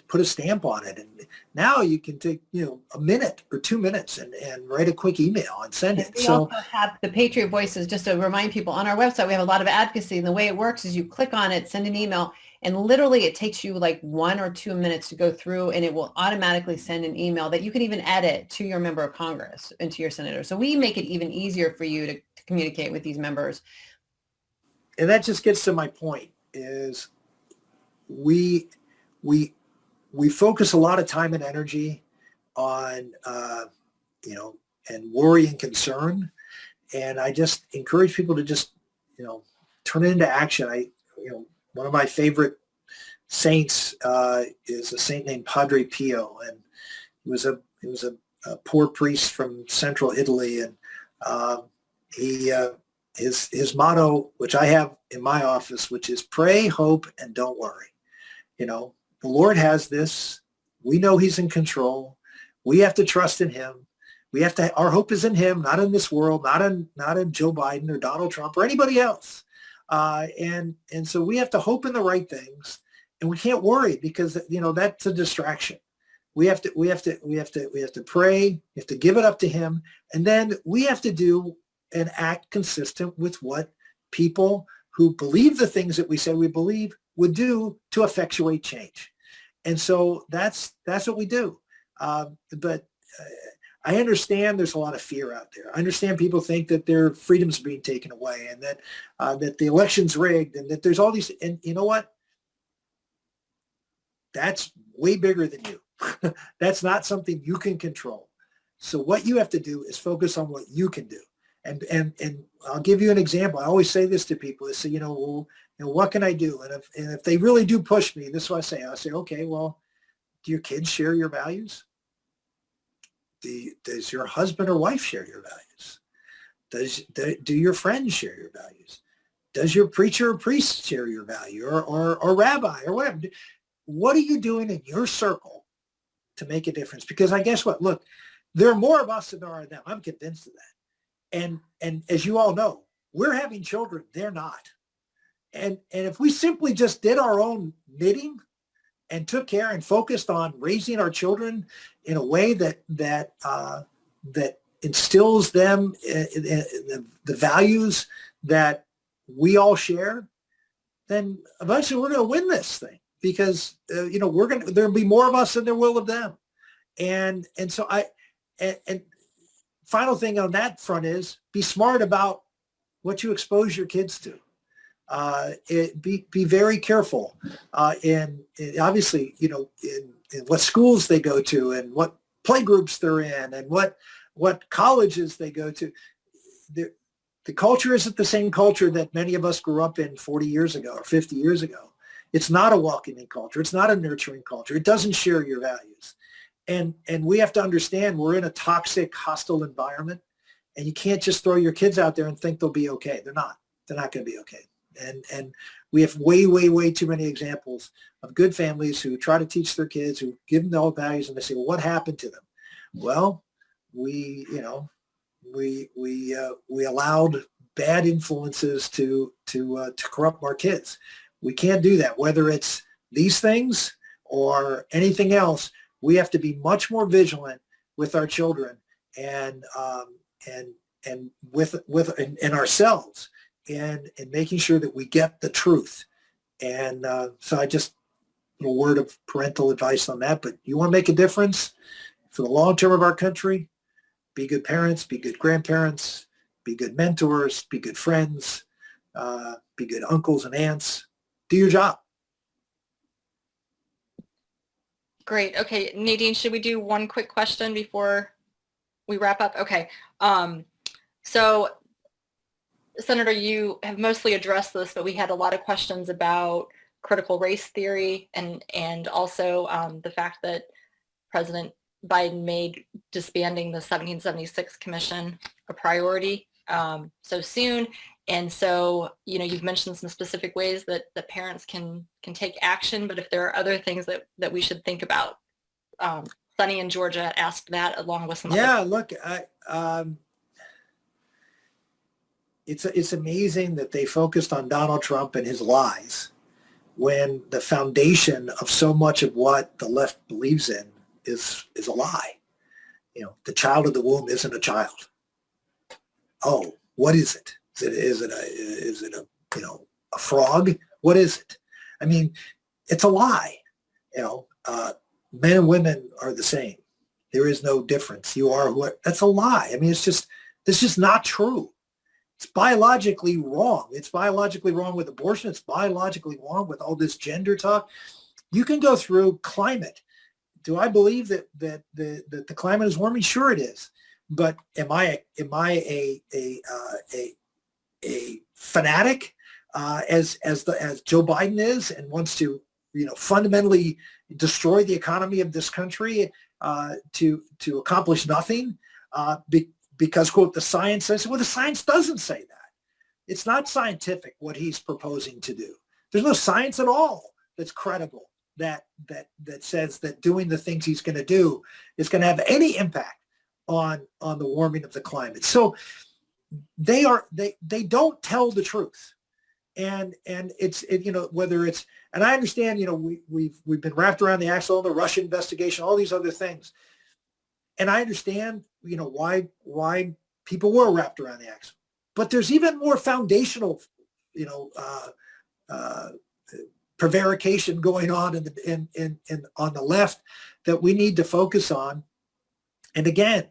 put a stamp on it. And now you can take, a minute or 2 minutes and write a quick email and send it. We also have the Patriot Voices, just to remind people, on our website, we have a lot of advocacy. And the way it works is you click on it, send an email, and literally it takes you like 1 or 2 minutes to go through, and it will automatically send an email that you can even edit to your member of Congress and to your senator. So we make it even easier for you to communicate with these members. And that just gets to my point, is we focus a lot of time and energy on, and worry and concern. And I just encourage people to just, turn it into action. One of my favorite saints is a saint named Padre Pio, and he was a poor priest from central Italy, and his motto, which I have in my office, which is pray, hope, and don't worry. The Lord has this. We know he's in control. We have to trust in him. Our hope is in him, not in this world, not in Joe Biden or Donald Trump or anybody else. And so we have to hope in the right things, and we can't worry, because that's a distraction. We have to pray. We have to give it up to him, and then we have to do and act consistent with what people who believe the things that we say we believe would do to effectuate change. And so that's what we do. But I understand there's a lot of fear out there. I understand people think that their freedom's being taken away, and that the election's rigged, and that there's all these, and you know what? That's way bigger than you. That's not something you can control. So what you have to do is focus on what you can do. And I'll give you an example. I always say this to people. I say, what can I do? And if they really do push me, this is what I say, okay, well, do your kids share your values? Does your husband or wife share your values? Do your friends share your values? Does your preacher or priest share your value, or rabbi, or whatever? What are you doing in your circle to make a difference? Because I guess what? Look, there are more of us than there are of them. I'm convinced of that. And as you all know, we're having children. They're not. And if we simply just did our own knitting and took care and focused on raising our children in a way that instills them in the values that we all share, then eventually we're going to win this thing, because there'll be more of us than there will of them. And so final thing on that front is be smart about what you expose your kids to. Be very careful in obviously, in what schools they go to, and what playgroups they're in, and what colleges they go to. The culture isn't the same culture that many of us grew up in 40 years ago or 50 years ago. It's not a welcoming culture. It's not a nurturing culture. It doesn't share your values. And we have to understand we're in a toxic, hostile environment, and you can't just throw your kids out there and think they'll be okay. They're not. They're not going to be okay. And We have way, way, way too many examples of good families who try to teach their kids, who give them all values, and they say, well, what happened to them? Well, we allowed bad influences to corrupt our kids. We can't do that. Whether it's these things or anything else, we have to be much more vigilant with our children and with ourselves and making sure that we get the truth. And so I just a word of parental advice on that. But you want to make a difference for the long term of our country, be good parents, be good grandparents, be good mentors, be good friends, be good uncles and aunts. Do your job. Great. Okay, Nadine, should we do one quick question before we wrap up? Okay. So, Senator, you have mostly addressed this, but we had a lot of questions about critical race theory and also the fact that President Biden made disbanding the 1776 Commission a priority so soon. And so, you've mentioned some specific ways that parents can take action, but if there are other things that we should think about, Sunny in Georgia asked that along with some other. Look, it's amazing that they focused on Donald Trump and his lies when the foundation of so much of what the left believes in is a lie. The child of the womb isn't a child. Oh, what is it? Is it a frog? What is it? I mean, it's a lie. Men and women are the same. There is no difference. You are who. That's a lie. I mean, it's just not true. It's biologically wrong. It's biologically wrong with abortion. It's biologically wrong with all this gender talk. You can go through climate. Do I believe that the climate is warming? Sure, it is. But am I a fanatic as Joe Biden is and wants to fundamentally destroy the economy of this country to accomplish nothing because, quote, the science says? Well, the science doesn't say that. It's not scientific what he's proposing to do. There's no science at all that's credible that says that doing the things he's going to do is going to have any impact on the warming of the climate. So they don't tell the truth. And whether it's, and I understand, we've been wrapped around the axle, the Russia investigation, all these other things. And I understand, why people were wrapped around the axle. But there's even more foundational, prevarication going on on the left that we need to focus on. And again,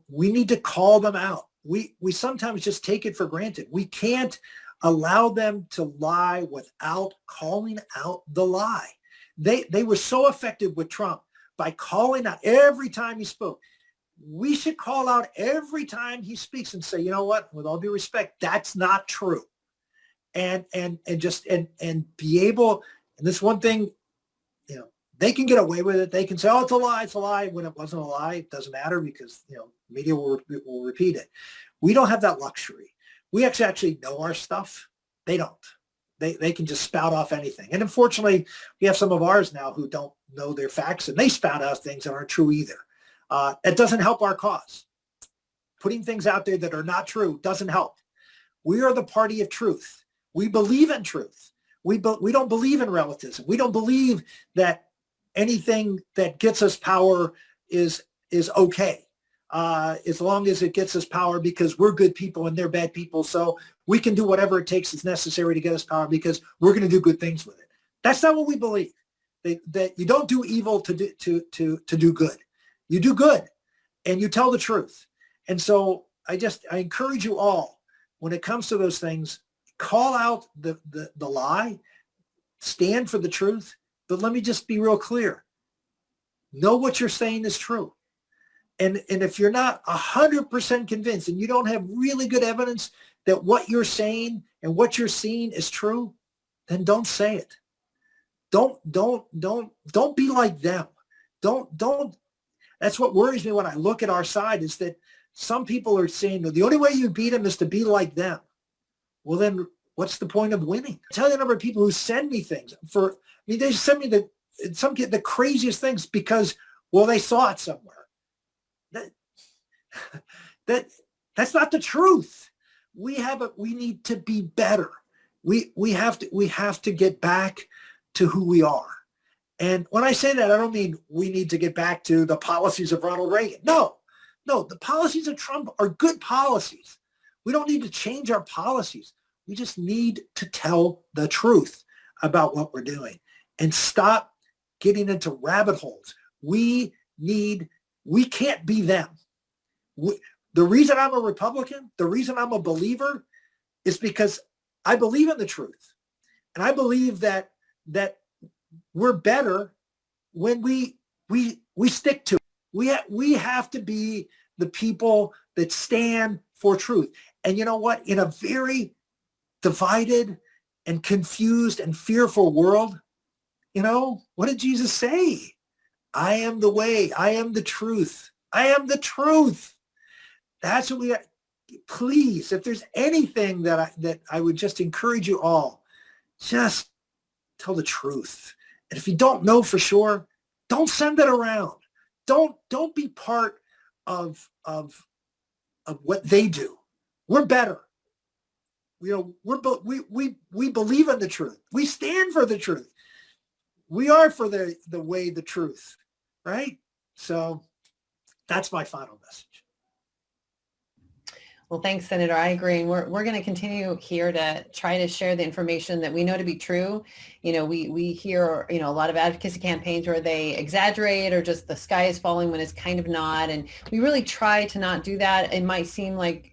we need to call them out. We sometimes just take it for granted. We can't allow them to lie without calling out the lie. They were so effective with Trump by calling out every time he spoke. We should call out every time he speaks and say, you know what, with all due respect, that's not true. And be able, and this one thing, they can get away with it. They can say, oh, it's a lie. When it wasn't a lie, it doesn't matter because, media will repeat it. We don't have that luxury. We actually know our stuff. They don't. They can just spout off anything. And unfortunately, we have some of ours now who don't know their facts and they spout out things that aren't true either. That doesn't help our cause. Putting things out there that are not true doesn't help. We are the party of truth. We believe in truth. We don't believe in relativism. We don't believe that anything that gets us power is okay, as long as it gets us power because we're good people and they're bad people. So we can do whatever it takes is necessary to get us power because we're going to do good things with it. That's not what we believe. That you don't do evil to do good. You do good and you tell the truth. And so I encourage you all, when it comes to those things, call out the lie, stand for the truth. But let me just be real clear. Know what you're saying is true. And if you're not 100% convinced and you don't have really good evidence that what you're saying and what you're seeing is true, then don't say it. Don't be like them. Don't. That's what worries me when I look at our side is that some people are saying the only way you beat them is to be like them. Well, then what's the point of winning? Tell you the number of people who send me things they send me the craziest things because, well, they saw it somewhere. That's not the truth. We need to be better. We have to get back to who we are. And when I say that, I don't mean we need to get back to the policies of Ronald Reagan. No, the policies of Trump are good policies. We don't need to change our policies. We just need to tell the truth about what we're doing and stop getting into rabbit holes. We can't be them. The reason I'm a Republican, the reason I'm a believer is because I believe in the truth. And I believe that we're better when we stick to it. We have to be the people that stand for truth. And you know what? In a very divided and confused and fearful world, what did Jesus say? I am the way. I am the truth. I am the truth. That's what we got. Please, if there's anything that I would just encourage you all, just tell the truth. And if you don't know for sure, don't send it around. Don't be part of what they do. We're better. We believe in the truth. We stand for the truth. We are for the way, the truth, right? So that's my final message. Well, thanks, Senator. I agree. And we're going to continue here to try to share the information that we know to be true. We hear, a lot of advocacy campaigns where they exaggerate or just the sky is falling when it's kind of not. And we really try to not do that. It might seem like,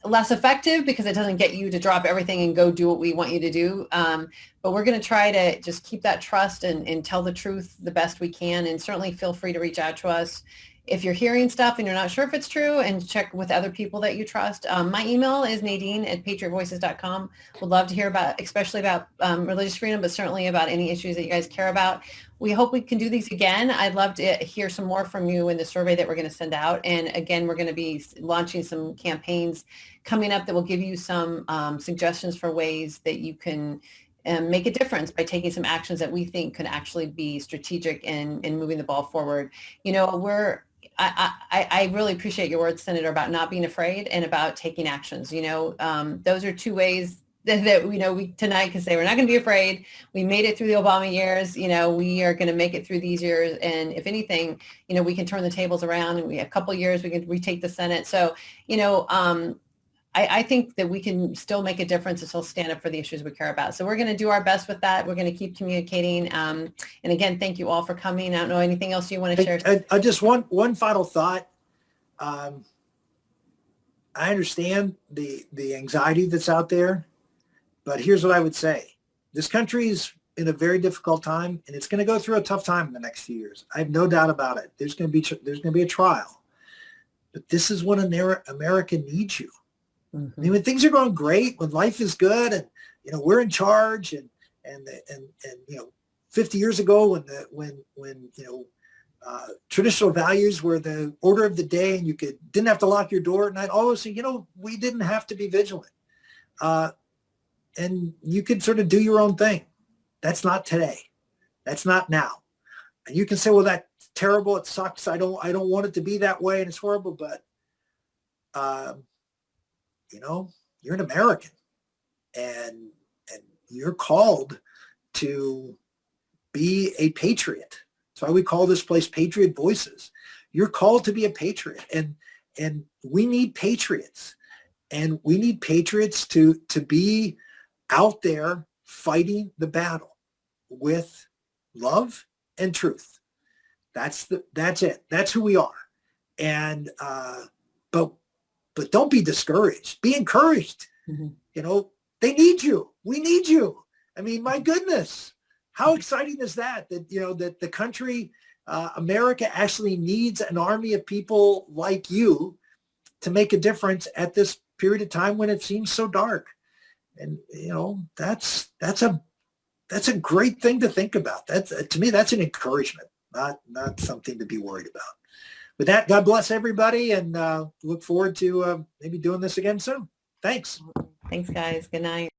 less effective because it doesn't get you to drop everything and go do what we want you to do. But we're going to try to just keep that trust and tell the truth the best we can. And certainly feel free to reach out to us if you're hearing stuff and you're not sure if it's true, and check with other people that you trust. My email is nadine@patriotvoices.com. Would love to hear especially about religious freedom, but certainly about any issues that you guys care about. We hope we can do these again. I'd love to hear some more from you in the survey that we're going to send out. And again, we're going to be launching some campaigns coming up that will give you some suggestions for ways that you can make a difference by taking some actions that we think could actually be strategic in moving the ball forward. I really appreciate your words, Senator, about not being afraid and about taking actions. Those are two ways that we tonight can say we're not going to be afraid. We made it through the Obama years. We are going to make it through these years. And if anything, we can turn the tables around, and a couple of years we can retake the Senate. So, I think that we can still make a difference and still stand up for the issues we care about. So we're going to do our best with that. We're going to keep communicating. And again, thank you all for coming. I don't know anything else you want to share. I just one final thought. I understand the anxiety that's out there, but here's what I would say. This country is in a very difficult time, and it's going to go through a tough time in the next few years. I have no doubt about it. There's going to be a trial, but this is when America needs you. Mm-hmm. I mean, when things are going great, when life is good, and we're in charge, and 50 years ago when traditional values were the order of the day, and you didn't have to lock your door at night. All those things, we didn't have to be vigilant, and you could sort of do your own thing. That's not today. That's not now. And you can say, well, that's terrible. It sucks. I don't want it to be that way, and it's horrible. But you're an American, and you're called to be a patriot. That's why we call this place Patriot Voices. You're called to be a patriot, and we need patriots, and we need patriots to be out there fighting the battle with love and truth. That's it. That's who we are. And but don't be discouraged. Be encouraged. Mm-hmm. They need you. We need you. I mean, my goodness, how exciting is that that the country, America, actually needs an army of people like you to make a difference at this period of time when it seems so dark. And that's a great thing to think about. To me, that's an encouragement, not something to be worried about. With that, God bless everybody, and look forward to maybe doing this again soon. Thanks. Thanks, guys. Good night.